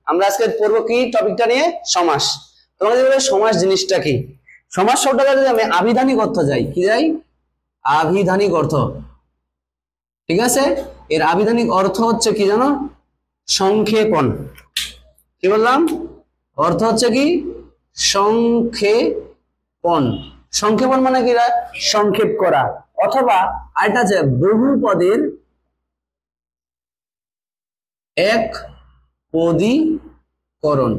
আমরা আজকে পড়বো কি টপিকটা নিয়ে, সমাস। তোমাকে যদি বলে সমাস জিনিসটা কি, সমাস শব্দটা যদি আমি আবিধানিক অর্থ যাই, কি যাই, আবিধানিক অর্থ, ঠিক আছে, এর আবিধানিক অর্থ হচ্ছে কি জানো, সংক্ষেপণ। কি বললাম, অর্থ হচ্ছে কি সংক্ষেপণ। সংক্ষেপণ মানে কি, সংক্ষেপ করা, অথবা আরেকটা আছে বহু পদের এক পদীকরণ।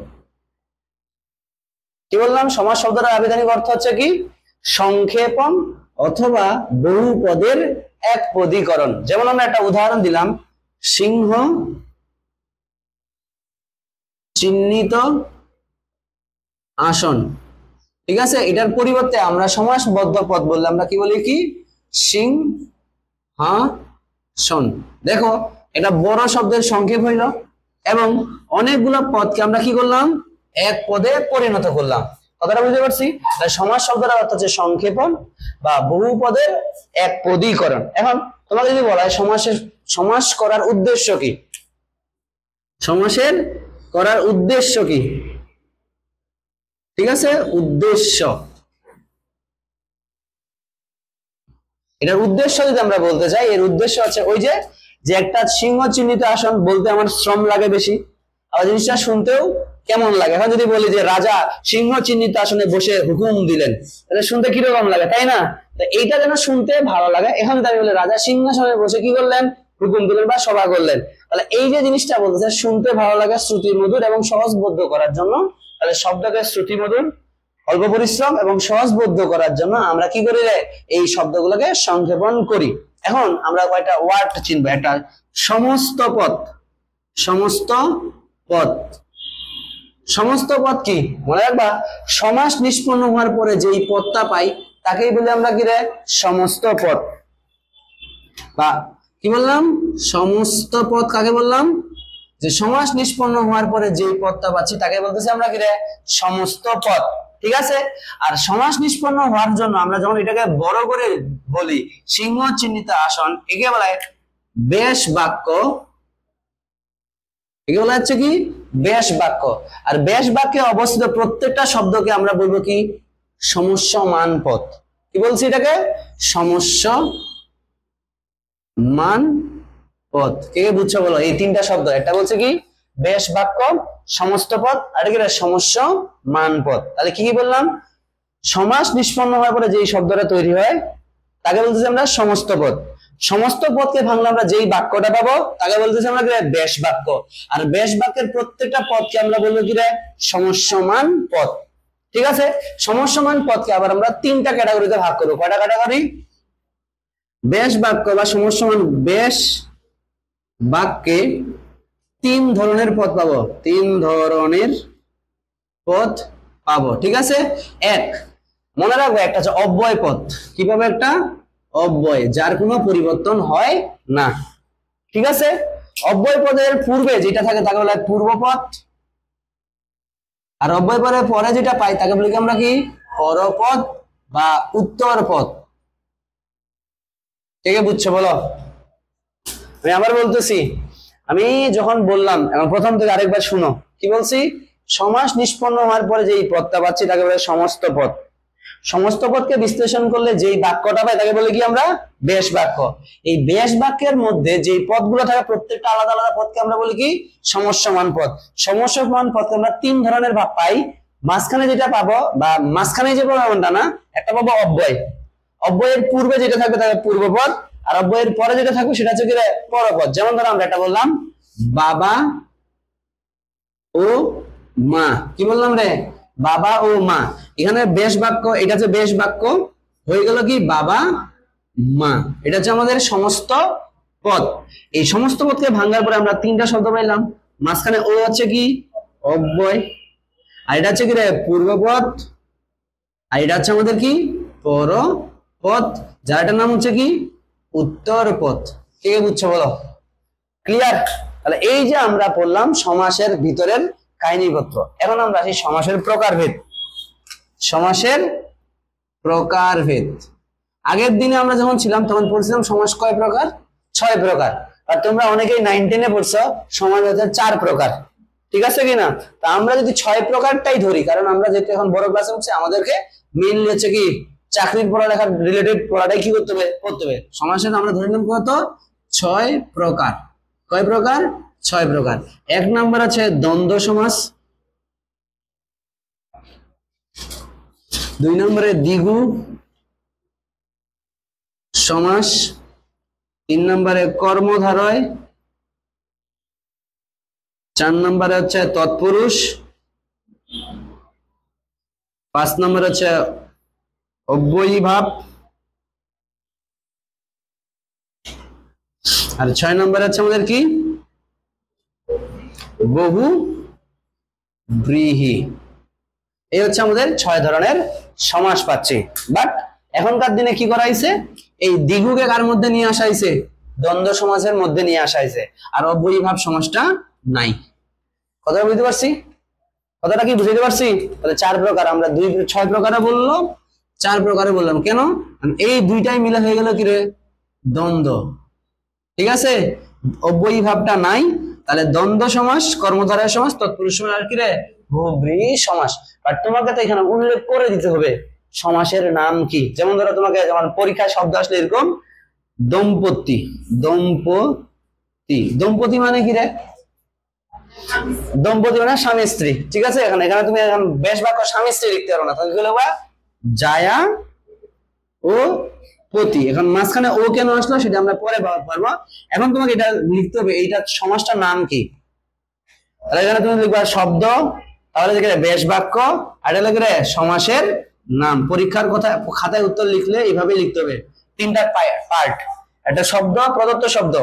কি বললাম, সমাস শব্দের আবিধানিক অর্থ হচ্ছে কি সংক্ষেপণ অথবা বহু পদের এক পদীকরণ। যেমন আমরা একটা উদাহরণ দিলাম, সিংহ চিহ্নিত আসন, ঠিক আছে, এটার পরিবর্তে আমরা সমাসবদ্ধ পদ বললে আমরা কি বলি, কি সিংহাসন। দেখো এটা বড় শব্দের সংক্ষেপ হইল এবং অনেকগুলো পদকে আমরা কি করলাম, এক পদে পরিণত করলাম। কথাটা বুঝতে পারছি? সমাস শব্দের অর্থ হচ্ছে সংক্ষেপণ বা বহু পদের এক পদীকরণ। এখন তোমাকে যদি বলা হয় সমাস করার উদ্দেশ্য কি, সমাসের করার উদ্দেশ্য কি, ঠিক আছে, উদ্দেশ্য, এটার উদ্দেশ্য যদি আমরা বলতে চাই, এর উদ্দেশ্য আছে ওই যে একটা সিংহ চিহ্নিত আসন বলতে আমার শ্রম লাগে বেশি, আর জিনিসটা শুনতেও কেমন লাগে। এখন যদি বলি যে রাজা সিংহ চিহ্নিত আসনে বসে হুকুম দিলেন, তাহলে শুনতে কিরকম লাগে, তাই না? তো এইটা যেন শুনতে ভালো লাগে, এখন তাই বলে রাজা সিংহাসনে বসে কি করলেন, হুকুম দিলেন বা সভা করলেন। তাহলে এই যে জিনিসটা বলতেছে শুনতে ভালো লাগে, শ্রুতি মধুর এবং সহজবোধ্য করার জন্য, তাহলে শব্দকে শ্রুতি মধুর, অল্প পরিশ্রম এবং সহজবোধ্য করার জন্য আমরা কি করি, এই শব্দগুলোকে সংক্ষেপণ করি। এখন আমরা কয়টা ওয়ার্ড চিনবো, একটা সমস্ত পদ। সমস্ত পদ, সমস্ত পদ কি মনে রাখবা, সমাস নিষ্পন্ন হওয়ার পরে যেই পদটা পাই তাকেই বলে আমরা কি রে, সমস্ত পদ। বা কি বললাম, সমস্ত পদ কাকে বললাম, যে সমাস নিষ্পন্ন হওয়ার পরে যেই পদটা পাচ্ছি তাকে বলতেছি আমরা কি রে, সমস্ত পদ, ঠিক আছে। আর সমাস নিষ্পন্ন হওয়ার জন্য আমরা যখন এটাকে বড় করে বলি সিংহ চিহ্নিত আসন, একে বলা হয় বেশ বাক্য, একে বলা হচ্ছে কি বেশ বাক্য। আর বেশ বাক্যে অবস্থিত প্রত্যেকটা শব্দকে আমরা বলবো কি সমস্যমান পদ। কি বলছি এটাকে, সমস্যমান পদ। কে বুঝছো বলো, এই তিনটা শব্দ, একটা বলছে কি বেশ বাক্য, সমস্ত পদ, আর কি সমস্যমান পদ। তাহলে কি কি বললাম, সমাস নিষ্পন্ন হওয়ার পরে যেই শব্দটা তৈরি হয় তাকে বলতেছি আমরা সমস্ত পদ। সমস্ত পদকে ভাঙলে আমরা যেই বাক্যটা পাবো তাকে বলতেছি আমরা বেশ বাক্য। আর বেশ বাক্যের প্রত্যেকটা পদকে আমরা বলবো কি সমস্যমান পদ, ঠিক আছে। সমস্যমান পদকে আবার আমরা তিনটা ক্যাটাগরিতে ভাগ করবো। কয়টা ক্যাটাগরি, বেশ বাক্য বা সমস্যমান বেশ বাক্যে তিন ধরনের পদ পাবো, তিন ধরনের পদ পাবো, ঠিক আছে। এক, মনে রাখবো, একটা হচ্ছে অব্যয় পদ। কিভাবে, একটা অব্যয় যার কোনো পরিবর্তন হয় না, ঠিক আছে। অব্যয় পদের পূর্বে যেটা থাকে তাকে বলা হয় পূর্বপদ, আর অব্যয় পদের পরে যেটা পাই তাকে বলি আমরা কি পরপদ বা উত্তর পদ। ঠিক আছে, বুঝছো বলো? আমি আবার বলতেছি, আমি যখন বললাম এখন প্রথম থেকে আরেকবার শুনো, কি বলছি, সমাস নিষ্পন্ন হওয়ার পরে যেই পদটা পাচ্ছি তাকে বলে সমস্ত পদ। সমস্ত পদকে বিশ্লেষণ করলে যেই বাক্যটা পাই তাকে বলে কি আমরা বেশ বাক্য। এই বেশ বাক্যের মধ্যে যেই পদগুলো থাকে প্রত্যেকটা আলাদা আলাদা পদকে আমরা বলি কি সমস্যমান পদ। সমস্যমান পদকে আমরা তিন ধরনের ভাগ পাই। মাঝখানে যেটা পাবো, বা মাঝখানে যে প্রমাণটা না, একটা পাবো অব্যয়। অব্যয়ের পূর্বে যেটা থাকবে তাকে পূর্বপদ, আর অব্যয়ের পরে যেটা থাকবে সেটা হচ্ছে কি পরপদ। যেমন ধরো আমরা একটা বললাম বাবা ও মা। কি বললাম রে, বাবা ও মা। এখানে বেশ বাক্য, এটা হচ্ছে বেশ বাক্য হয়ে গেল কি বাবা মা। এটা হচ্ছে আমাদের সমস্ত পদ। এই সমস্ত পদকে ভাঙার পরে আমরা তিনটা শব্দ পাইলাম। মাঝখানে ও হচ্ছে কি অব্যয়, আর এটা হচ্ছে কি রে পূর্বপদ, আর এটা হচ্ছে আমাদের কি পরপদ, যারটার নাম হচ্ছে কি উত্তর পদ। কে বুঝছো বলো? ক্লিয়ার? তাহলে এই যে আমরা পড়লাম সমাসের ভিতরের কাহিনীপত্র। এখন আমরা আসি সমাসের প্রকারভেদ। সমাসের প্রকারভেদ, আগের দিনে আমরা যখন ছিলাম তখন পড়ছিলাম সমাস কয় প্রকার, 6 প্রকার। আর তোমরা অনেকেই 9-10-এ পড়ছো সমাস হচ্ছে 4 প্রকার, ঠিক আছে কিনা? তা আমরা যদি 6 প্রকারটাই ধরি, কারণ আমরা যেহেতু এখন বড় ক্লাসে উঠছি, আমাদেরকে মেইনলি হচ্ছে কি চাকরির পড়ালেখার রিলেটেড পড়াটাই কি করতে হবে। সমাসের আমরা ধরে নিলাম কত 6 প্রকার। কয় প্রকার? 6 প্রকার। 1 নাম্বার আছে দ্বন্দ্ব সমাস, 2 নম্বরে দ্বিগু সমাস, 3 নম্বরে কর্মধারয়, 4 নম্বরে হচ্ছে তৎপুরুষ, 5 নম্বরে হচ্ছে অব্যয়ীভাব, আর 6 নম্বরে হচ্ছে আমাদের কি বহু ব্রীহি। এই হচ্ছে আমাদের 6 ধরনের সমাস পাচ্ছি। বাট এখনকার দিনে কি করা হয়েছে, এই দ্বিগুকে কার মধ্যে নিয়ে আসা হয়েছে? দ্বন্দ্ব সমাসের মধ্যে নিয়ে আসা হয়েছে, আর অব্যয়ীভাব সমাসটা নাই। কথাটা বুঝতে পারছি? কথাটা কি বুঝতে পারছি? তাহলে 4 প্রকার, আমরা 6 প্রকারে বললাম, 4 প্রকারে বললাম কেন? এই দুইটাই মিলে হয়ে গেল কি রে? দ্বন্দ্ব। ঠিক আছে, অব্যয়ীভাবটা নাই, তাহলে দ্বন্দ্ব সমাস, কর্মধারয় সমাস, তৎপুরুষ সমাস, আর কি রে? বহুব্রীহি সমাস। বাট তোমাকে তো এখানে উল্লেখ করে দিতে হবে সমাসের নাম কি। যেমন ধরো তোমাকে যেমন পরীক্ষায় শব্দ আসলে এরকম দম্পতি, দম্পতি, দম্পতি মানে কি রে? দম্পতি মানে স্বামী স্ত্রী। ঠিক আছে, এখানে তুমি এখন বেশ বাক্য স্বামী স্ত্রী লিখতে পারো না, তাহলে কি বলবা? জায়া ও পতি। এখন মাঝখানে ও কেন আসলো সেটা আমরা পরে পারবো। এখন তোমাকে এটা লিখতে হবে, এইটা সমাসটার নাম কি। তাহলে এখানে তুমি লিখবা শব্দ, তাহলে লিখবে বেশ বাক্য, আর এটা লিখবে সমাসের নাম। পরীক্ষার কথা খাতায় উত্তর লিখলে এইভাবে লিখতে হবে, 3টা পার্ট। একটা শব্দ, প্রদত্ত শব্দ,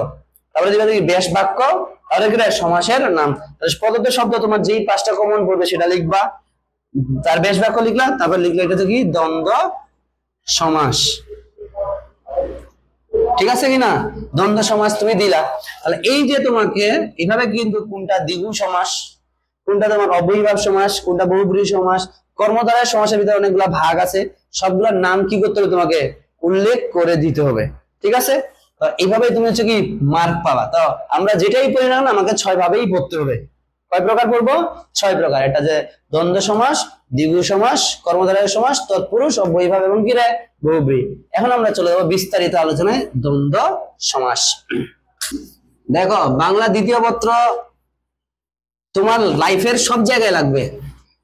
তারপরে লিখবে বেশ বাক্য, তাহলে লিখবে সমাসের নাম। প্রদত্ত শব্দ তোমার যেই 5টা কমন পড়বে সেটা লিখবা, তার বেশ বাক্য লিখলা, তারপর লিখলে এটা কি দ্বন্দ্ব সমাস। ঠিক আছে কিনা? দ্বন্দ্ব সমাস তুমি দিলা। তাহলে এই যে তোমাকে এইভাবে কিন্তু কোনটা দ্বিগু সমাস, কোনটা তোমার অব্যয়ীভাব সমাস, কোনটা বহুব্রীহি সমাস, কর্মধারয় সমাসের ভিতরে অনেকগুলা ভাগ আছে, সবগুলোর নাম কি করতে হবে? তোমাকে উল্লেখ করে দিতে হবে। ঠিক আছে, এইভাবে তুমি হচ্ছে কি মার্ক পাবা। তো আমরা যেটাই পড়ি না, আমাকে 6 ভাবেই পড়তে হবে। কয় প্রকার পড়বো? 6 প্রকার। এটা যে দ্বন্দ্ব সমাস, দ্বিগু সমাস, কর্মধারয় সমাস, তৎপুরুষ, অব্যয়ীভাব এবং কি রে? বহুব্রীহি। এখন আমরা চলে যাবো বিস্তারিত আলোচনায় দ্বন্দ্ব সমাস। দেখো, বাংলা দ্বিতীয় পত্র তোমার লাইফের সব জায়গায় লাগবে।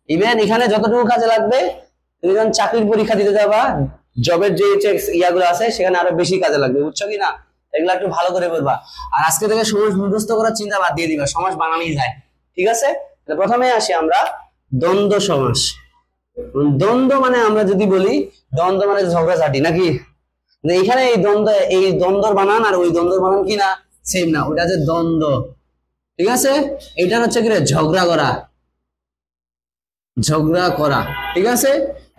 ইভেন এখানে যতটুকু কাজে লাগবে, তুমি যখন চাকরির পরীক্ষা দিতে যাবা, জবের যে ইয়াগুলো আছে সেখানে আরো বেশি কাজে লাগবে। বুঝছো কিনা? এগুলো একটু ভালো করে বলবা। আর আজকে থেকে সমাস মুখস্থ করার চিন্তা বাদ দিয়ে দিবা, সমাস বানানোই যায়। ঠিক আছে, প্রথমে আসি আমরা দ্বন্দ্ব সমাস। দ্বন্দ্ব মানে আমরা যদি বলি, দ্বন্দ্ব মানে ঝগড়াঝাটি নাকি? এখানে এই দ্বন্দ্বর বানান আর ওই দ্বন্দ্বর বানান কি না? সেম না, ওটা যে দ্বন্দ্ব। ঠিক আছে, এটা হচ্ছে কি? ঝগড়া করা, ঝগড়া করা। ঠিক আছে,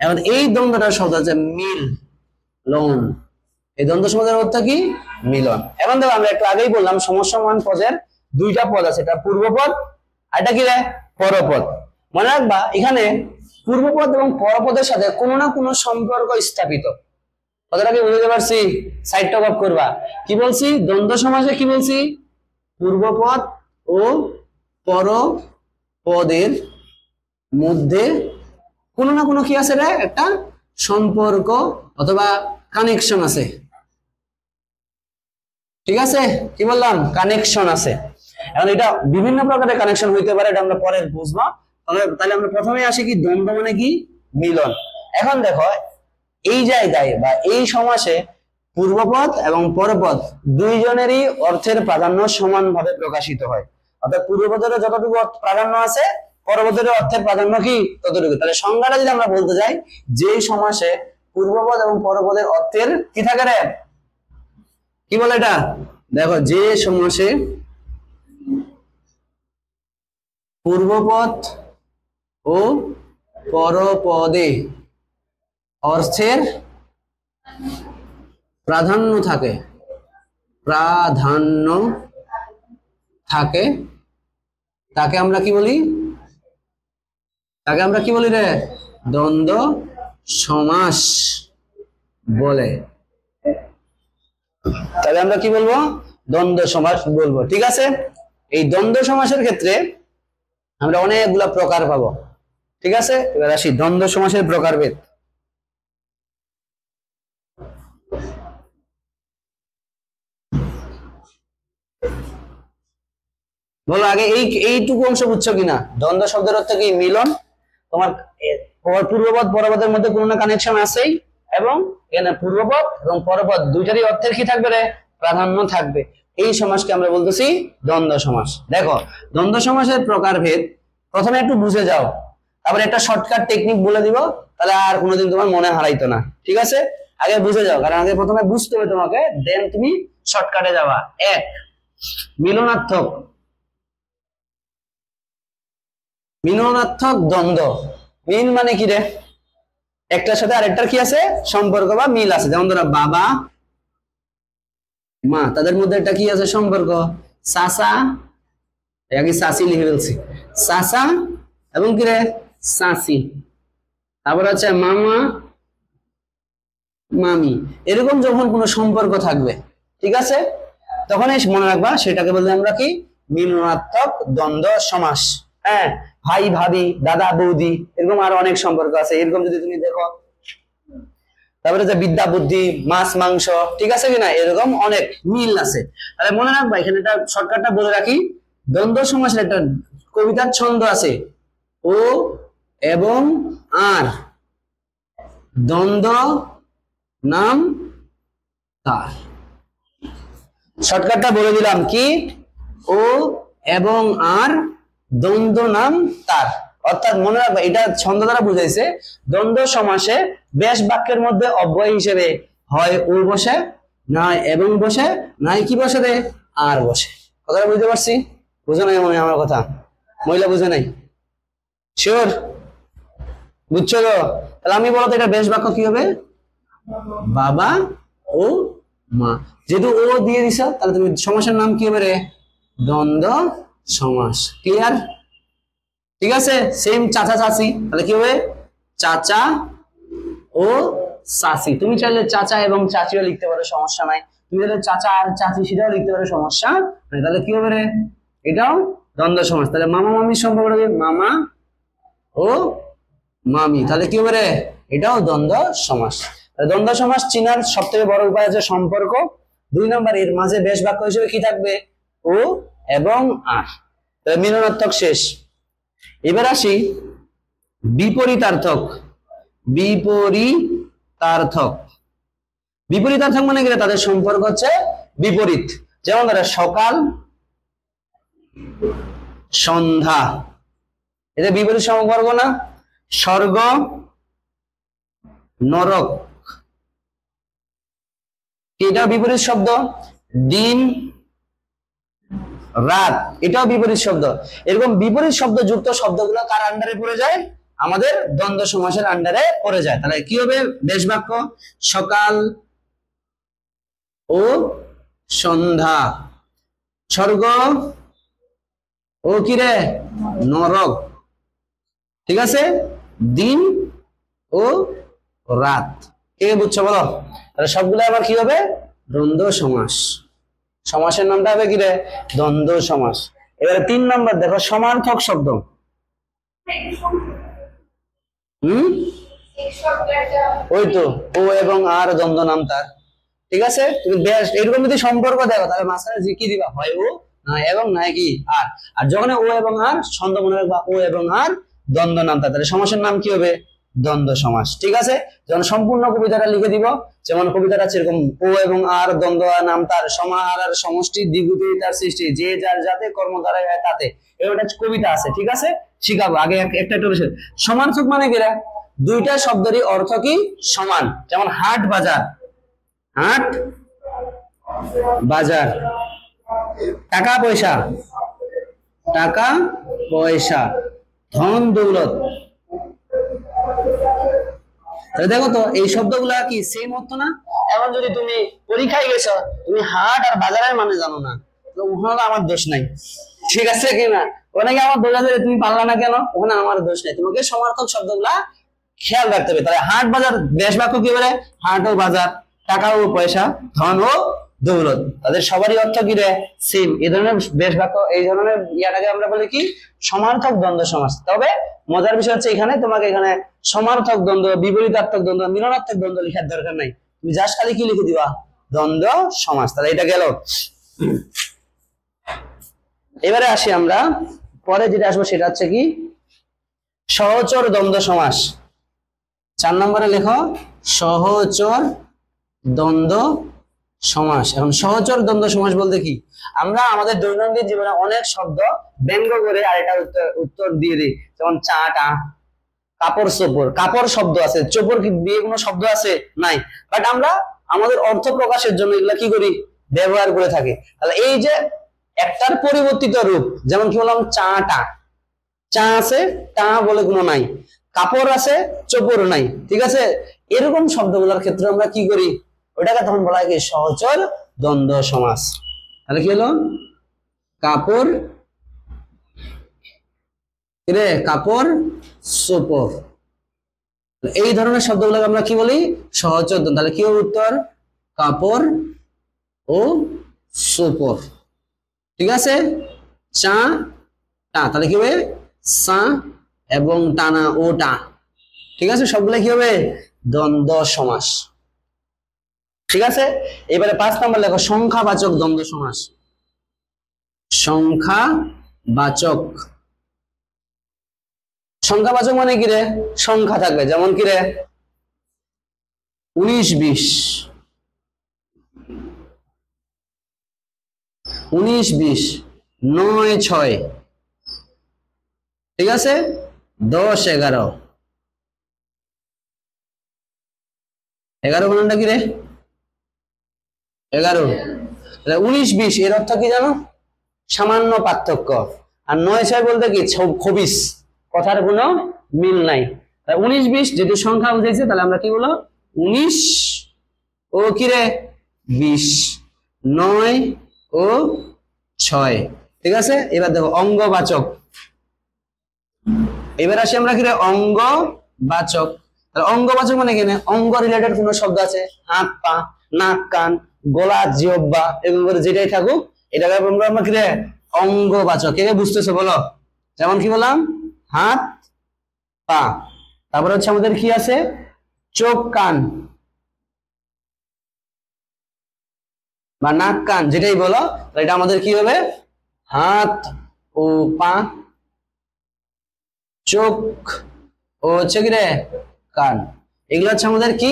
এখন এই দ্বন্দ্বটার শব্দ হচ্ছে মিলন। এই দ্বন্দ্ব সমাসের অর্থ কি? মিলন। এখন দেখো, আমরা একটু আগেই বললাম সমসমান পদের 2টা পদ আছে, এটা পূর্বপদ আর এটা কি রে? পরপদ। মনে রাখবা, এখানে পূর্বপদ এবং পরপদের সাথে কোনো না কোনো সম্পর্ক স্থাপিত। কথাটা কি বুঝতে পারছি? সাইড টক অফ করবা। কি বলছি? দ্বন্দ্ব সমাসে কি বলছি? পূর্বপদ ও পরপদের মধ্যে কোনো না কোনো কি আছে রে? একটা সম্পর্ক অথবা কানেকশন আছে। ঠিক আছে, কি বললাম? কানেকশন আছে। এখন এটা বিভিন্ন প্রকারের কানেকশন হইতে পারে, এটা আমরা পরে বুঝবো। তাহলে আমরা প্রথমে আসি কি? দ্বন্দ্ব মানে কি? মিলন। এখন দেখো, এই জায়গায় বা এই সমাসে পূর্বপদ এবং পরপদ দুইজনেরই অর্থের প্রাধান্য সমানভাবে প্রকাশিত হয়। অর্থাৎ পূর্বপদের যতটুকু প্রাধান্য আছে, পরপদের অর্থের প্রাধান্য কি ততটুকু। তাহলে সংজ্ঞাটা যদি আমরা বলতে যাই, যে সমাসে পূর্বপদ এবং পরপদের অর্থের কি থাকে রে? কি বলে এটা? দেখো, যে সমাসে পূর্বপদ ও পরপদে অর্থের প্রাধান্য থাকে, তাকে আমরা কি বলি? তাকে আমরা কি বলি রে? দ্বন্দ্ব সমাস বলে। তাহলে আমরা কি বলবো? দ্বন্দ্ব সমাস বলবো। ঠিক আছে, এই দ্বন্দ্ব সমাসের ক্ষেত্রে আমরা অনেকগুলা প্রকার পাবো। ঠিক আছে, এবার আসি দ্বন্দ্ব সমাসের প্রকারভেদ। বলো আগে এইটুকু অংশ বুঝছো কিনা? দ্বন্দ্ব শব্দের অর্থ কি? মিলন। তোমার পূর্বপদ পরপদের মধ্যে কোনো না কানেকশন আছেই, এবং এখানে পূর্বপদ এবং পরপদ দুইটারই অর্থের কি থাকবে রে? প্রাধান্য থাকবে। এই সমাসকে আমরা বলতেছি দ্বন্দ্ব সমাস। দেখো দ্বন্দ্ব সমাসের প্রকারভেদ প্রথমে একটু বুঝে যাও, তারপরে একটা শর্টকাট টেকনিক বলে দিব, তাহলে আর কোনোদিন তোমার মনে হারাইতো না। ঠিক আছে, আগে বুঝে যাও, কারণ আগে প্রথমে বুঝতে হবে তোমাকে, দেন তুমি শর্টকাটে যাবা। এক, মিলনার্থক। মিলনার্থক দ্বন্দ্ব। মিল মানে কি রে? একটার সাথে আরেকটার কি আছে? সম্পর্ক বা মিল আছে। যেমন ধরো বাবা মা, তাদের মধ্যে একটা কি আছে? সম্পর্ক। চাচা, আগে চাচি লিখে ফেলছি, চাচা এবং কি রে? চাচি। তারপর আছে মামা মামি। এরকম যখন কোনো সম্পর্ক থাকবে, ঠিক আছে, তখন মনে রাখবা সেটাকে বলতে আমরা কি? মিলনার্থক দ্বন্দ্ব সমাস। হ্যাঁ, ভাই ভাবি, দাদা বৌদি, এরকম আরো অনেক সম্পর্ক আছে। এরকম যদি তুমি দেখো, তারপরে যে বিদ্যা বুদ্ধি, মাছ মাংস, ঠিক আছে কিনা, এরকম অনেক মিল আছে। তাহলে মনে রাখবা, এখানে একটা শর্টকাটটা বলে রাখি, দ্বন্দ্ব সমাসের একটা কবিতার ছন্দ আছে, ও এবং আর দ্বন্দ্ব নাম তার। শর্টকাটটা বলে দিলাম কি? ও এবং আর দ্বন্দ্ব নাম তার। অর্থাৎ মনে রাখবে, এটা ছন্দ দ্বারা বুঝাইছে দ্বন্দ্ব সমাসে বেশ বাক্যের মধ্যে অব্যয় হিসেবে হয় ও বসে, না এবং বসে, নাই কি বসে রে? আর বসে। কথাটা বুঝতে পারছি? বুঝো নাই মনে আমার কথা? মহিলা বুঝে নাই? শিওর বুঝছো তো? তাহলে আমি বলতো এটা বেশ বাক্য কি হবে? বাবা ও মা। যেহেতু ও দিয়ে দিছ, তাহলে তুমি সমাসের নাম কি হবে রে? দ্বন্দ্ব সমাস। ক্লিয়ার? ঠিক আছে, সেম চাচা চাচি, তাহলে কি হবে? চাচা ও চাচি। তুমি চাইলে চাচা এবং চাচিও লিখতে পারো, সমস্যা নাই। তুমি চাইলে চাচা আর চাচি সেটাও লিখতে পারো, সমস্যা নাই। তাহলে কি হবে রে? এটাও দ্বন্দ্ব সমাস। তাহলে মামা মামির সম্পর্ক হবে মামা ও মামি, তাহলে কি হবে রে? এটাও দ্বন্দ্ব সমাস। দ্বন্দ্ব সমাস চিনার সব থেকে বড় উপায় আছে সম্পর্ক। 2 নম্বর, এর মাঝে বেশ বাক্য হিসেবে কি থাকবে? ও এবং আর। তাহলে মিলনার্থক শেষ। এবার আসি বিপরীতার্থক। বিপরীতার্থক। বিপরীতার্থক মানে কি? তাদের সম্পর্ক হচ্ছে বিপরীত। যেমন ধরো সকাল সন্ধ্যা, এটা বিপরীত সম্পর্ক না? স্বর্গ নরক, এটা বিপরীত শব্দ। দিন রাত, এটাও বিপরীত শব্দ। এরকম বিপরীত শব্দ যুক্ত শব্দগুলো কার আন্ডারে পড়ে যায়? আমাদের দ্বন্দ্ব সমাসের আন্ডারে পড়ে যায়। তাহলে কি হবে? বেশ বাক্য সকাল ও সন্ধ্যা, স্বর্গ ও কি রে? নরক, ঠিক আছে, দিন ও রাত। কে বুঝছো বলো? তাহলে সবগুলো আবার কি হবে? দ্বন্দ্ব সমাস। সমাসের নামটা হবে কি রে? দ্বন্দ্ব সমাস। এবারে 3 নম্বর দেখো, সমার্থক শব্দ। ওই তো ও এবং আর দ্বন্দ্ব নাম তার। ঠিক আছে, তুমি বেশ এরকম যদি সম্পর্ক দেখো, তাহলে মাঝখানে কি দিবা? হয় ও, না এবং নাই কি আর। আর যখন ও এবং আর ছন্দ মনে রাখবা, ও এবং আর দ্বন্দ্ব নাম তার, তাহলে সমাসের নাম কি হবে? দ্বন্দ্ব সমাস। ঠিক আছে, যখন সম্পূর্ণ কবিতাটা লিখে দিব, যেমন কবিতাটা আছে এরকম, ও এবং আর দ্বন্দ্ব নাম তার, সমাহার আর সমষ্টি দ্বিগুণে তার সৃষ্টি, যে যার যাতে কর্ম দ্বারা হয় তাতে। এরকম একটা কবিতা আছে, ঠিক আছে, শিখাবো। আগে একটা একটা বিষয়। সমার্থক মানে কি? দুইটা শব্দেরই অর্থ কি? সমান। যেমন হাট বাজার, হাট বাজার, টাকা পয়সা, টাকা পয়সা, ধন দৌলত। দেখো তো এই শব্দগুলা কি সেম অর্থ না? এখন যদি তুমি পরীক্ষায় গেছো, তুমি হাট আর বাজারের মানে জানো না, তো ওখানে আমার দোষ নাই, ঠিক আছে কিনা? ওখানে আমার দোষ আছে, তুমি পারলা না কেন? ওখানে আমার দোষ নাই। তোমাকে সমার্থক শব্দগুলা খেয়াল রাখতে হবে। তাহলে হাট বাজার বেশ বাক্য কি বলে? হাট ও বাজার, টাকা ও পয়সা, ধন ও দৌলত, তাদের সবারই অর্থ কি রে? সেম। এই ধরনের বেশ বাক্য, এই ধরনের ইয়াটাকে আমরা বলি কি? সমার্থক দ্বন্দ্ব সমাস। তবে মজার বিষয় হচ্ছে এখানে তোমাকে এখানে সমার্থক দ্বন্দ্ব, বিপরীতার্থক দ্বন্দ্ব, মিলনার্থক দ্বন্দ্ব লেখার দরকার নাই, তুমি জাস্ট খালি কি লিখে দিবা? দ্বন্দ্ব সমাস। তাহলে এটা গেল। এবারে আসি আমরা পরে যেটা আসবো সেটা হচ্ছে কি? সহচর দ্বন্দ্ব সমাস। 4 নম্বরে লেখো সহচর দ্বন্দ্ব সমাস। এখন সহচর দ্বন্দ্ব সমাস বলতে কি? আমরা আমাদের দৈনন্দিন জীবনে অনেক শব্দ ব্যঙ্গ করে আর এটা উত্তর দিয়ে দিই, যেমন চা টা, কাপড় চোপড়। কাপড় শব্দ আছে, চোপড় কি দিয়ে কোনো শব্দ আছে? নাই। বাট আমরা আমাদের অর্থ প্রকাশের জন্য এগুলা কি করি? ব্যবহার করে থাকি। তাহলে এই যে একটার পরিবর্তিত রূপ, যেমন কি বললাম চা টা, চা আছে টা বলে কোনো নাই, কাপড় আছে চোপড় নাই, ঠিক আছে? এরকম শব্দগুলোর ক্ষেত্রে আমরা কি করি? ওটাকে তখন বলা হয় কি? সহচর দ্বন্দ্ব সমাস। তাহলে কি হলো? কাপড় রে, কাপড় চোপড়, এই ধরনের শব্দগুলোকে আমরা কি বলি? সহচর দ্বন্দ্ব। তাহলে কি হবে উত্তর? কাপড় ও চোপড়, ঠিক আছে? চা টা, তাহলে কি হবে? সা এবং টানা ও টা, ঠিক আছে? সবগুলো কি হবে? দ্বন্দ্ব সমাস, ঠিক আছে? এবারে 5 নম্বর লেখো সংখ্যাবাচক দ্বন্দ্ব সমাস। সংখ্যাবাচক, সংখ্যাবাচক মানে কি রে? সংখ্যা থাকবে, যেমন কি রে? 19-20, 19-20, 9-6, ঠিক আছে? 10-11, 11 বানানটা কি রে? 11। 19-20 এর অর্থ কি জানো? সামান্য পার্থক্য। আর 9-6 বলতে কি? খবিস, কথার কোনো মিল নাই। 19-20 যেহেতু সংখ্যা বুঝাইছে, তাহলে আমরা কি বলবো? 19 ও কি রে? 20, 9 ও 6, ঠিক আছে? এবার দেখো অঙ্গবাচক। এবার আসি আমরা কি রে? অঙ্গবাচক। অঙ্গবাচক মানে কি? অঙ্গ রিলেটেড কোন শব্দ আছে, হাত পা, নাক কান, গলা জিহ্বা, এগুলো করে যেটাই থাকুক এটাকে আমরা কি রে? অঙ্গবাচক। কে বুঝতেছো বলো? যেমন কি বললাম? হাত পা, তারপরে হচ্ছে আমাদের কি আছে? চোখ কান বা নাক কান, যেটাই বলো, এটা আমাদের কি হবে? হাত ও পা, চোখ ও হচ্ছে কি রে? কান। এগুলো হচ্ছে আমাদের কি?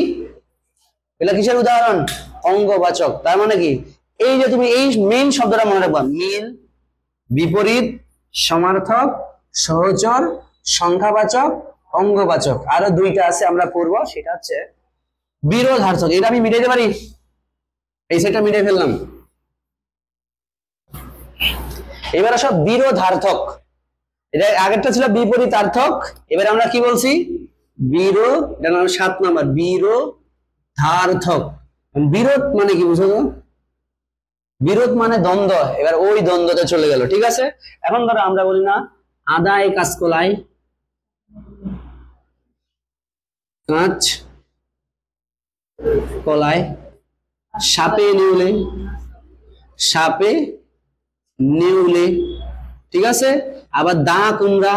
এগুলো কিসের উদাহরণ? অঙ্গবাচক। তার মানে কি? এই যে তুমি এই মেইন শব্দটা মনে রাখবা, মিল, বিপরীত, সমার্থক, সহচর, সংখ্যাবাচক, অঙ্গবাচক। আরো 2টা আছে আমরা পড়বো, সেটা হচ্ছে বিরোধার্থক। এটা আমি মিটাইতে পারি, এই সেটটা মিটাই ফেললাম। এবার আসো বিরোধার্থক। এটা আগেরটা ছিল বিপরীতার্থক, এবার আমরা কি বলছি? বিরোধ। 7 নম্বর বিরোধার্থক। বিরোধ মানে কি বুঝো তো? বিরোধ মানে দ্বন্দ্ব। এবার ওই দ্বন্দ্বতে চলে গেল, ঠিক আছে? এখন ধরো আমরা বলি না আদায় কাঁচকলাই, কাঁচ কলায়, সাপে নেউলে, সাপে নেউলে, ঠিক আছে? আবার দা কুমড়া,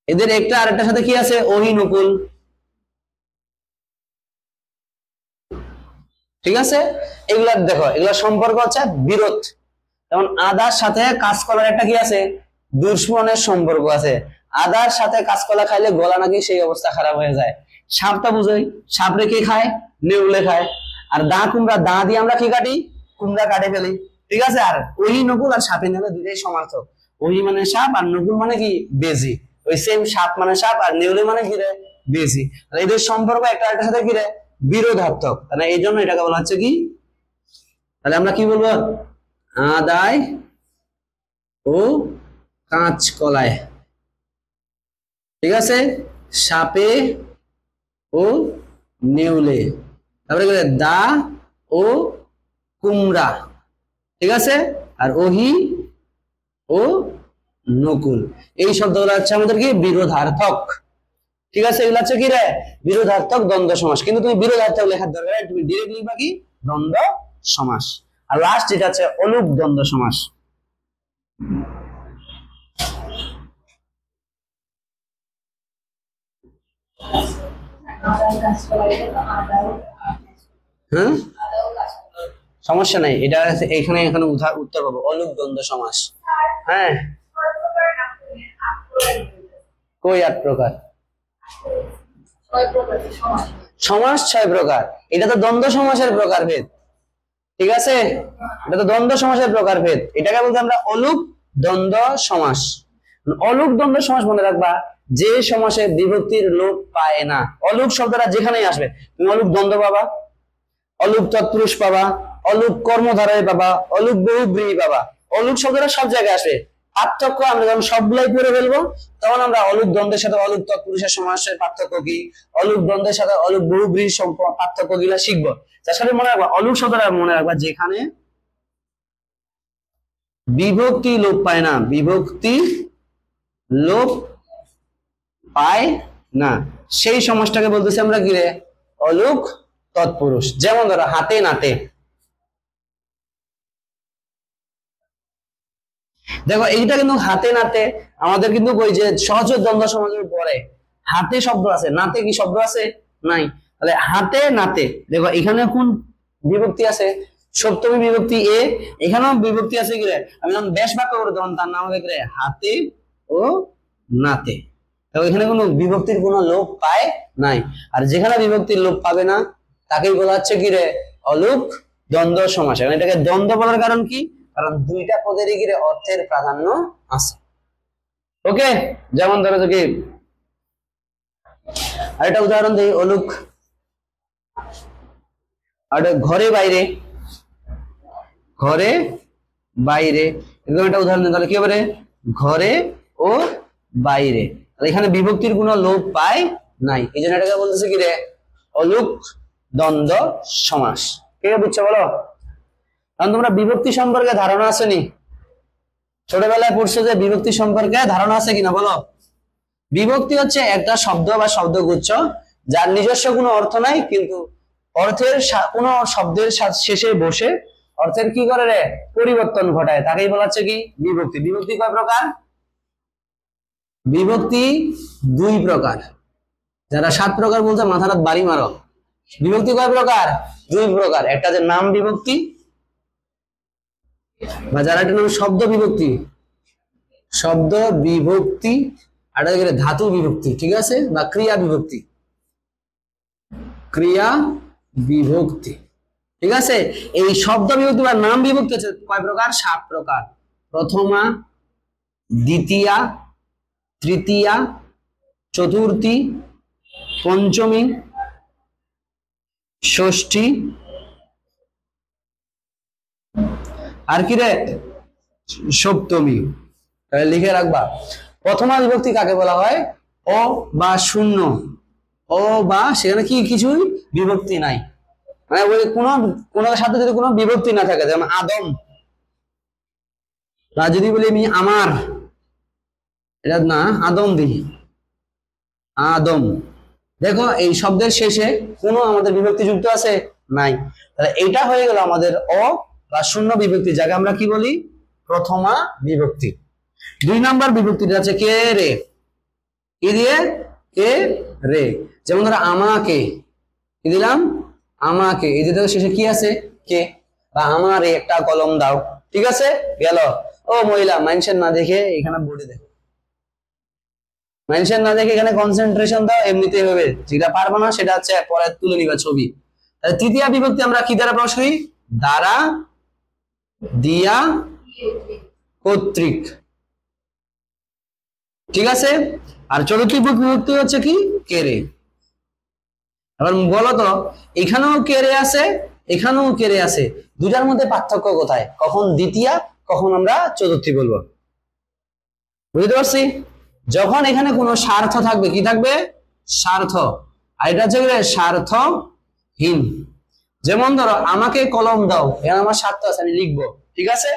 এদের একটা আরেকটার সাথে কি আছে? অহিনুকুল, ঠিক আছে? এগুলা দেখো, এগুলা সম্পর্ক হচ্ছে বিরোধ। যেমন আদার সাথে কাঁচকলার একটা কি আছে? দুশ্মনের সম্পর্ক আছে। আদার সাথে কাঁচকলা খাইলে গলা নাকি সেই অবস্থা খারাপ হয়ে যায়। সাপটা বুঝোই, সাপরে কে খায়? নেউলে খায়। আর দা কুমড়া, দা দিয়ে আমরা কি কাটি? কুমড়া কাটে ফেলি, ঠিক আছে? আর ওহি নকুল আর সাপে নেউলে দুইটাই সমার্থক। ওহি মানে সাপ আর নকুল মানে কি? বেজি। ওই সেম সাপ মানে সাপ আর নেউলে মানে কি রে? বেজি। এদের সম্পর্ক একটা আরেকটার সাথে কি রে? বিরোধাত্মক। তাহলে এই জন্য এটাকে বলা হচ্ছে কি? তাহলে আমরা কি বলবো? আদায় ও কাঁচকলায়, ঠিক আছে? সাপে ও নেউলে, তারপরে দা ও কুমড়া, ঠিক আছে? আর ওহি ও নকুল, এই শব্দগুলো হচ্ছে আমাদের কি? বিরোধার্থক, ঠিক আছে, এগুলো হচ্ছে কি রে বিরোধার্থক দ্বন্দ্ব সমাস। কিন্তু তুমি বিরোধার্থক লেখার দরকার নেই, তুমি ডিরেক্ট লিখবা কি দ্বন্দ্ব সমাস। আর লাস্ট যেটা আছে অলুক দ্বন্দ্ব সমাস। হ্যাঁ সমস্যা নাই, এটা এখানে এখানে উত্তর পাবো অলুক দ্বন্দ্ব সমাস। হ্যাঁ কই 8 প্রকার? সমাস 6 প্রকার। এটা তো দ্বন্দ্ব সমাসের প্রকারভেদ, ঠিক আছে, এটা তো দ্বন্দ্ব সমাসের প্রকারভেদ। এটাকে বলতে আমরা অলুক দ্বন্দ্ব সমাস। অলুক দ্বন্দ্ব সমাস মনে রাখবা, যে সমাসে বিভক্তির লোপ পায় না। অলুক শব্দটা যেখানেই আসবে তুমি অলুক দ্বন্দ্ব পাবা, অলুক তৎপুরুষ পাবা, অলুক কর্মধারয় পাবা, অলুক বহুব্রীহি পাবা। অলুক শব্দটা সব জায়গায় আসবে। পার্থক্য আমরা যখন সবগুলাই পড়ে ফেলবো তখন আমরা অলুক দ্বন্দ্বের সাথে অলুক তৎপুরুষের সমাসের পার্থক্য কি, অলুক দ্বন্দ্বের সাথে অলুক বহুব্রীহির পার্থক্য গুলা শিখবো। তার সাথে মনে রাখবা অলুক শব্দটা মনে রাখবা যেখানে বিভক্তি লোপ পায় না, বিভক্তি লোপ পায় না, সেই সমাসটাকে বলতেছি আমরা কি রে অলুক তৎপুরুষ। যেমন ধরো হাতে নাতে, দেখো এইটা কিন্তু হাতে নাতে আমাদের কিন্তু ওই যে সহজ দ্বন্দ্ব সমাজের পরে হাতে শব্দ আছে, নাতে কি শব্দ আছে নাই। তাহলে হাতে নাতে দেখো এখানে কোন বিভক্তি আছে, সপ্তমী বিভক্তি এ, এখানেও বিভক্তি আছে কি রে, আমি যখন বেশ বাক্য করে তখন তার নাম হবে কি রে হাতে ও নাতে। দেখো এখানে কোনো বিভক্তির কোনো লোপ পায় নাই। আর যেখানে বিভক্তির লোপ পাবে না তাকেই বলা হচ্ছে কি রে অলুক দ্বন্দ্ব সমাস। এখন এটাকে দ্বন্দ্ব বলার কারণ কি, কারণ দুইটা পদেরই কি রে অর্থের প্রাধান্য আছে। ওকে, যেমন ধরো কি আরেকটা উদাহরণ দিই অলুক, আর ঘরে বাইরে, ঘরে বাইরে এরকম একটা উদাহরণ দিই, তাহলে কি হবে ঘরে ও বাইরে। এখানে বিভক্তির কোনো লোপ পায় নাই, এই জন্য এটাকে বলতেছে কি রে অলুক দ্বন্দ্ব সমাস। কে বুঝছো বলো? কারণ তোমরা বিভক্তি সম্পর্কে ধারণা আছে নি, ছোটবেলায় পড়ছো যে বিভক্তি সম্পর্কে ধারণা আছে কিনা বলো? বিভক্তি হচ্ছে একটা শব্দ বা শব্দগুচ্ছ যার নিজস্ব কোনো অর্থ নাই, কিন্তু অর্থের কোনো শব্দের শেষে বসে অর্থের কি করে রে পরিবর্তন ঘটায়, তাকেই বলা হচ্ছে কি বিভক্তি। বিভক্তি কয় প্রকার? বিভক্তি 2 প্রকার। যারা 7 প্রকার বলছে মাথাটা বাড়ি মারো। বিভক্তি কয় প্রকার? 2 প্রকার। একটা যে নাম বিভক্তি, বা যারা একটা নাম শব্দ বিভক্তি, শব্দ বিভক্তি, আর ধাতু বিভক্তি, ঠিক আছে, বা ক্রিয়া বিভক্তি, ক্রিয়া বিভক্তি, ঠিক আছে। এই শব্দ বিভক্তি বা নাম বিভক্তি হচ্ছে কয় প্রকার? 7 প্রকার। প্রথমা, দ্বিতীয়া, তৃতীয়া, চতুর্থী, পঞ্চমী, ষষ্ঠী, আর কি রে সপ্তমী। তাহলে লিখে রাখবা প্রথমা বিভক্তি কাকে বলা হয়? অ বা শূন্য, ও বা সেখানে কি কিছুই বিভক্তি নাই, মানে ওই কোন সাথে যদি কোনো বিভক্তি না থাকে, যেমন আদম, বা যদি বলি আমি আমার, এটা না আদম দিই আদম, দেখো এই শব্দের শেষে কোনো আমাদের বিভক্তি যুক্ত আছে নাই। তাহলে এইটা হয়ে গেল আমাদের অ বা শূন্য বিভক্তি, যাকে আমরা কি বলি প্রথমা বিভক্তি। 2 নাম্বার বিভক্তিটা আছে কে রে, কি দিয়ে কে রে। যেমন ধরো আমাকে, কি দিলাম আমাকে, এই যে দেখো শেষে কি আছে কে, বা আমারে একটা কলম দাও, ঠিক আছে গেল। ও মহিলা মেনশন না দেখে এখানে বোর্ডে দেখো, মেনশন না দেখে এখানে কনসেন্ট্রেশন দাও, এমনিতেই হবে, যেটা পারবো না সেটা হচ্ছে পরে তুলে নিবা ছবি। তাহলে তৃতীয় বিভক্তি আমরা কি দ্বারা প্রকাশ করি? দ্বারা, দিয়া, কর্তৃক, ঠিক আছে। আর চতুর্থ বিভক্তি হচ্ছে কি কেরে। এবার বলো তো এখানেও কেরে আছে, এখানেও কেরে আছে, দুটার মধ্যে পার্থক্য কোথায়? কখন দ্বিতীয়া, কখন আমরা চতুর্থী বলবো, বুঝতে পারছি? যখন এখানে কোনো স্বার্থ থাকবে, কি থাকবে স্বার্থ, আর এটা হচ্ছে স্বার্থহীন। যেমন ধরো আমাকে কলম দাও, এখানে আমার স্বার্থ আছে, আমি লিখবো, ঠিক আছে।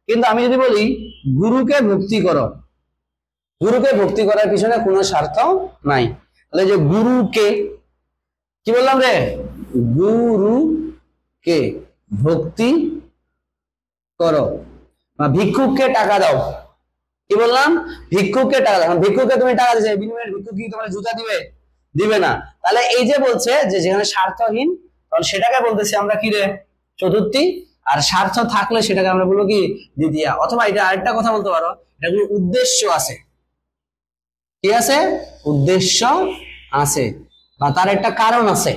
কিন্তু আমি যদি বলি গুরুকে ভক্তি করো, গুরুকে ভক্তি করার পিছনে কোনো স্বার্থ নাই। তাহলে যে গুরুকে কি বললাম রে, গুরুকে ভক্তি করো বা ভিক্ষুককে টাকা দাও। কি বললাম, ভিক্ষুককে টাকা দাও। ভিক্ষুককে তুমি টাকা দিবে, বিনিময়ে ভিক্ষুক কি তোমার জুতা দিবে? দিবে না। তাহলে এই যে বলছে যে যেখানে স্বার্থহীন, তাহলে সেটাকে বলতেছি আমরা কি রে, চতুর্থী। আর স্বার্থ থাকলে সেটাকে আমরা বলবো কি, দ্বিতীয়া। অথবা এটা আরেকটা কথা বলতে পারো, এটা কোনো উদ্দেশ্য আছে, কি আছে, উদ্দেশ্য আছে বা তার একটা কারণ আছে,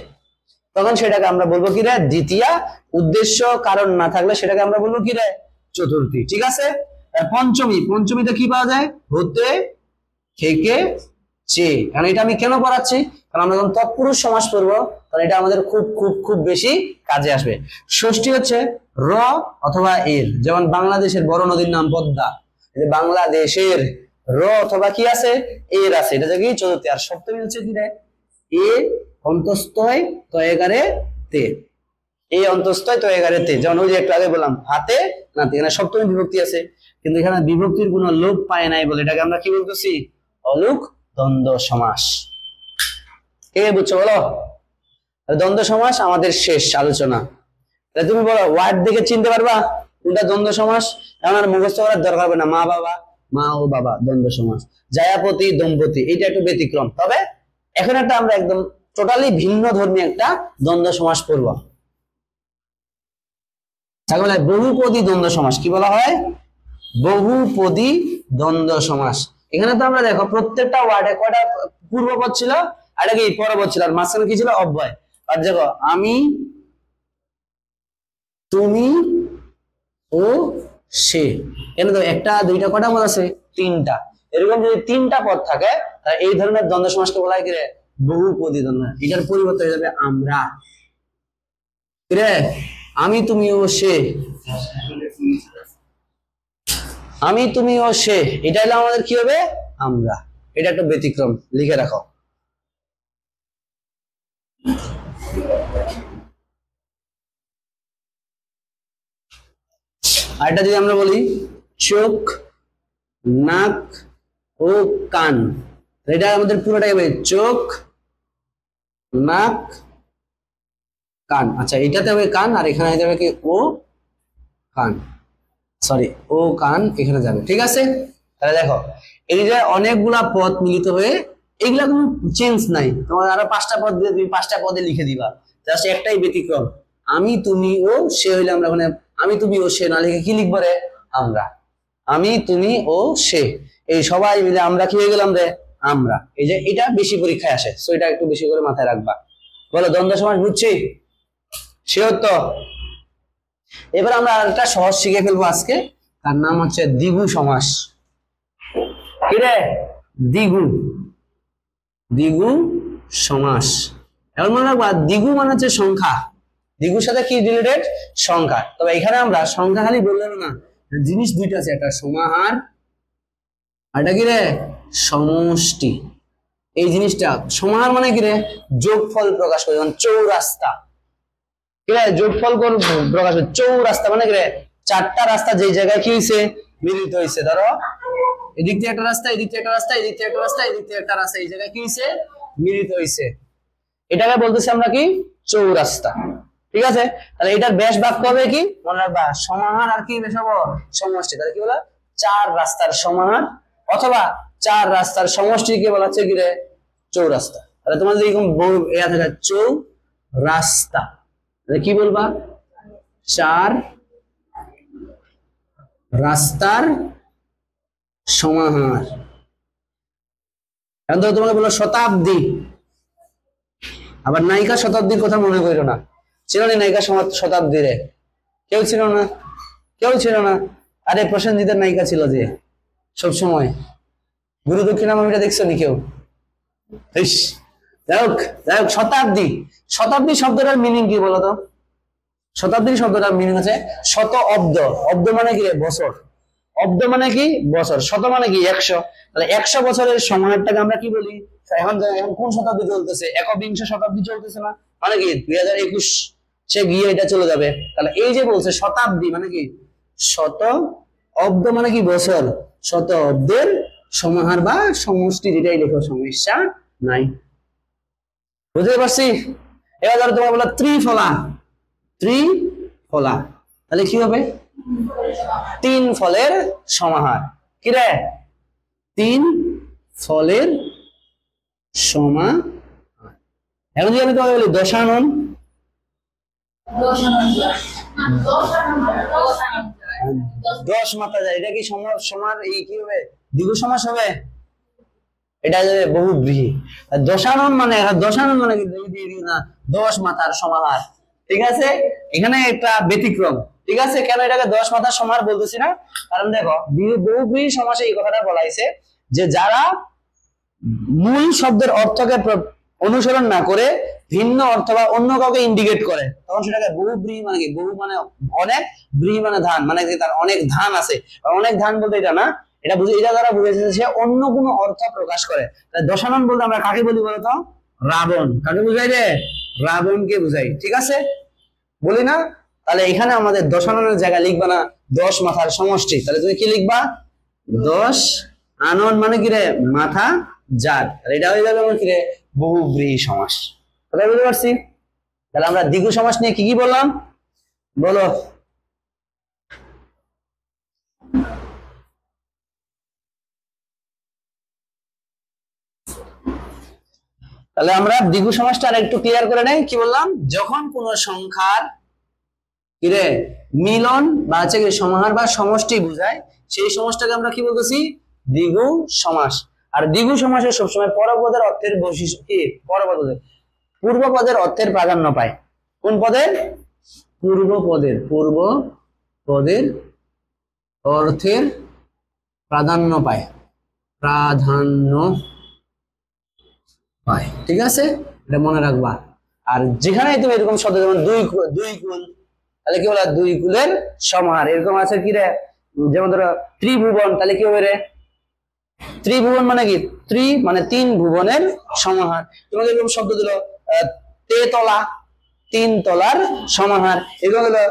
তখন সেটাকে আমরা বলবো কি রে, দ্বিতীয়া। উদ্দেশ্য কারণ না থাকলে সেটাকে আমরা বলবো কি রে, চতুর্থী। ঠিক আছে। পঞ্চমী, পঞ্চমীতে কি পাওয়া যায়, হতে, থেকে, চে। কারণ এটা আমি কেন পড়াচ্ছি, কারণ আমরা যখন তৎপুরুষ সমাস পড়বো তখন এটা আমাদের খুব খুব খুব বেশি কাজে আসবে। ষষ্ঠী হচ্ছে র অথবা এর, যেমন বাংলাদেশের বড় নদীর নাম পদ্মা, বাংলাদেশের র অথবা কি আছে, এর আছে, এটা কি চতুর্থী। আর সপ্তমী হচ্ছে কি রে, এ অন্তস্থয় তয়গারে তে, এই অন্তস্থয় তয়গারে তে, যেমন ওই যে একটু আগে বললাম হাতে নাতে, এখানে সপ্তমী বিভক্তি আছে, কিন্তু এখানে বিভক্তির কোনো লোপ পায় নাই বলে এটাকে আমরা কি বলতেছি, অলুক দ্বন্দ্ব সমাস। কে বুঝছো বলো? দ্বন্দ্ব সমাস আমাদের শেষ আলোচনা। তুমি বলো ওয়ার্ড দেখে চিনতে পারবা কোনটা দ্বন্দ্ব সমাস? এখন আর মুখস্থ করার দরকার হবে না, মা বাবা, মা ও বাবা দ্বন্দ্ব সমাস, জায়াপতি দম্পতি এটা একটু ব্যতিক্রম। তবে এখন একটা আমরা একদম টোটালি ভিন্ন ধর্মী একটা দ্বন্দ্ব সমাস পড়ব। তাহলে বহুপদী দ্বন্দ্ব সমাস কি বলা হয়, বহুপদী দ্বন্দ্ব সমাস। এখানে তো আমরা দেখো প্রত্যেকটা ওয়ার্ডে কয়টা পূর্বপদ ছিল আর কি পরপদ ছিল, আর মাঝখানে কি ছিল, অব্যয়। আর দেখো আমি, তুমি ও সে, এখানে তো একটা দুইটা কটা পদ আছে, তিনটা। এরকম যদি তিনটা পদ থাকে তাহলে এই ধরনের দ্বন্দ্ব সমাসকে বলা হয় কি রে, বহুপদী দ্বন্দ্ব। এটার পরিবর্তন হয়ে যাবে আমরা, কি রে, আমি তুমি ও সে, আমি তুমি ও সে, এটা হলো আমাদের কি হবে, আমরা। এটা একটা ব্যতিক্রম, লিখে রাখো। আর এটা যদি আমরা বলি চোখ, নাক ও কান, এটা আমাদের পুরোটাই হবে চোখ, নাক, কান। আচ্ছা এটাতে হবে কান, আর এখানে যাবে কি ও কান, সরি ও কান এখানে যাবে। ঠিক আছে। তাহলে দেখো এই যে অনেকগুলা পদ মিলিত হয়ে, এগুলা কোনো চেঞ্জ নাই, তোমার আরো পাঁচটা পদ দিয়ে তুমি পাঁচটা পদে লিখে দিবা, জাস্ট একটাই ব্যতিক্রম, আমি তুমি ও সে হইলে আমরা ওখানে আমি তুমি ও সে না লিখে কি লিখবো রে, আমরা। আমি তুমি ও সে, এই সবাই মিলে আমরা কি হয়ে গেলাম রে, আমরা। এই যে এটা বেশি পরীক্ষায় আসে, সো এটা একটু বেশি করে মাথায় রাখবা। বলো দ্বন্দ্ব সমাস বুঝছি, শিওর তো? এবার আমরা আরেকটা সহজ শিখে ফেলবো আজকে, তার নাম হচ্ছে দ্বিগু সমাস। কি রে, দ্বিগু, দ্বিগু সমাস। এখন মনে রাখবা দ্বিগু মানে হচ্ছে সংখ্যা, দ্বিগুর সাথে কি রিলেটেড, সংখ্যা। তবে এখানে আমরা সংখ্যা খালি বললে না, জিনিস দুইটা আছে, একটা সমাহার আর এটা কি রে, সমষ্টি। এই জিনিসটা সমাহার মানে কি রে, যোগফল প্রকাশ করে, যেমন চৌরাস্তা, কি রে, যোগফল প্রকাশ করে। চৌরাস্তা মানে কি রে, চারটা রাস্তা যেই জায়গায় কি হয়েছে, মিলিত হয়েছে। ধরো এদিক দিয়ে একটা রাস্তা, এদিক দিয়ে একটা রাস্তা, এদিক দিয়ে একটা রাস্তা, এদিক দিয়ে একটা রাস্তা, এই জায়গায় কি হয়েছে, মিলিত হয়েছে, এটাকে বলতেছি আমরা কি, চৌরাস্তা। ঠিক আছে। তাহলে এটার ব্যাস বাক্য হবে কি, মনে রাখবা সমাহার আর কি বেশ হবো, সমষ্টি। তাহলে কি বলা, চার রাস্তার সমাহার অথবা চার রাস্তার সমষ্টিকে বলা হচ্ছে কি রে, চৌরাস্তা। তাহলে তোমাদের এরকম এয়া থাকে চৌ রাস্তা, কি বলবা, চার রাস্তার সমাহার। এখন তো তোমাকে বলো শতাব্দী, আবার নায়িকা শতাব্দীর কথা মনে করো না, ছিল না নায়িকা শতাব্দী রে, কেউ ছিল না, কেউ ছিল না। আরে প্রসেনজিতের নায়িকা ছিল যে সব সময়, গুরু দক্ষিণা মামিটা দেখছো নি কেউ? যাই হোক শতাব্দী, শতাব্দী শব্দটার মিনিং কি বলতো? শতাব্দী শব্দটার মিনিং আছে শত অব্দ, অব্দ মানে কি বছর, অব্দ মানে কি বছর, শত মানে কি 100। তাহলে 100 বছরের সময়টাকে আমরা কি বলি, এখন কোন শতাব্দী চলতেছে, একবিংশ শতাব্দী চলতেছে না, মানে কি 2021 সে গিয়ে এটা চলে যাবে। তাহলে এই যে বলছে শতাব্দী মানে কি, শত অব্দ মানে কি বছর, শত অব্দের সমাহার বা সমষ্টি, যেটাই লেখো সমস্যা নাই। বুঝতে পারছি? এবার ধরো তোমার বলো ত্রিফলা, ত্রিফলা, তাহলে কি হবে? তিন ফলের সমাহার। কি রে? তিন ফলের সমাহার। এখন যদি আমি তোমাকে বলি দশানন, দশ মাথা যায়, এটা কি সমার এই কি হবে? দ্বিগু সমাস হবে? এটা বহুব্রীহি। দশানন মানে কি না, 10 মাথার সমাহার। ঠিক আছে, এখানে একটা ব্যতিক্রম। ঠিক আছে, কেন এটাকে 10 মাথার সমাহার বলতেছি না? কারণ দেখো বহুব্রীহি সমাসে এই কথাটা বলা হয়েছে যে যারা মূল শব্দের অর্থকে অনুসরণ না করে ভিন্ন অর্থ বা অন্য কাউকে ইন্ডিকেট করে, তখন সেটাকে বহুব্রীহি মানে কি? বহু মানে অনেক, ব্রীহি মানে ধান, মানে তার অনেক ধান আছে। অনেক ধান বলতে এটা না, এটা দ্বারা বুঝেছে সে অন্য কোনো অর্থ প্রকাশ করে। তাই দশানন বলতে আমরা কাকে বলি বলতো? রাবণ। কাকে বুঝাই রে? রাবণকে বুঝাই। ঠিক আছে, বলি না? তাহলে এখানে আমাদের দশাননের জায়গায় লিখবা না 10 মাথার সমষ্টি, তাহলে তুমি কি লিখবা? 10 আনন মানে কি রে? মাথা জাত। এটা হয়ে যাবে আমার কি রে? বহুব্রীহি সমাস। কথা বুঝতে পারছি? তাহলে আমরা দ্বিগু সমাস নিয়ে কি কি বললাম বলো? তাহলে আমরা দ্বিগু সমাসটা আর একটু ক্লিয়ার করে নেই। কি বললাম? যখন কোন সংখ্যার কি রে মিলন বা হচ্ছে কি সমাহার বা সমষ্টি বোঝায়, সেই সমাসটাকে আমরা কি বলতেছি? দ্বিগু সমাস। আর দ্বিগু সমাসে সবসময় পরপদের অর্থের বৈশিষ্ট্য কি? পরপদের পূর্ব পদের অর্থের প্রাধান্য পায়। কোন পদের? পূর্ব পদের, পূর্ব পদের অর্থের প্রাধান্য পায়, প্রাধান্য পায়। ঠিক আছে, এটা মনে রাখবা। আর যেখানে তুমি এরকম শব্দ যেমন দুই কুল, তাহলে কি বলে? দুই কুলের সমাহার। এরকম আছে কি রে? যেমন ধরো ত্রিভুবন, তাহলে কি হবে রে? ত্রিভুবন মানে কি? ত্রি মানে তিন ভুবনের সমাহার। তোমাকে এরকম শব্দ দিল তেতলা, তিন তলার সমাহার। এরকম হলো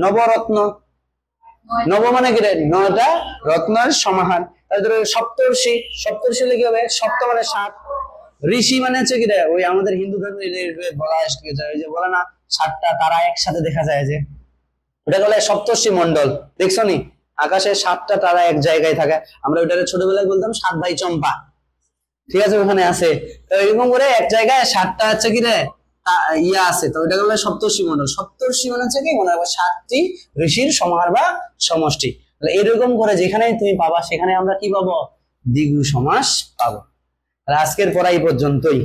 নবরত্ন, নব মানে কি রে? 9টা রত্নের সমাহার। তাহলে ধরো সপ্তর্ষি, সপ্তর্ষি কি হবে? সপ্ত মানে 7, ঋষি মানে হচ্ছে কি রে? ওই আমাদের হিন্দু ধর্মে বলা হয় যে বলে না 7টা তারা একসাথে দেখা যায়, যে ওটা বলে সপ্তর্ষি মন্ডল। দেখছো নি আকাশে 7টা তারা এক জায়গায় থাকে, আমরা ওটাকে ছোটবেলায় বলতাম 7 ভাই চম্পা। ঠিক আছে, ওখানে আছে। তো এরকম করে এক জায়গায় 7টা হচ্ছে কি রে ইয়া আছে, তো ওইটা বলে সপ্তর্ষি মন্ডল। সপ্তর্ষি মানে হচ্ছে কি? মনে হয় 7টি ঋষির সমাহার বা সমষ্টি। এরকম করে যেখানে তুমি পাবা সেখানে আমরা কি পাবো? দ্বিগু সমাস পাবো। আজকের পড়া এই পর্যন্তই।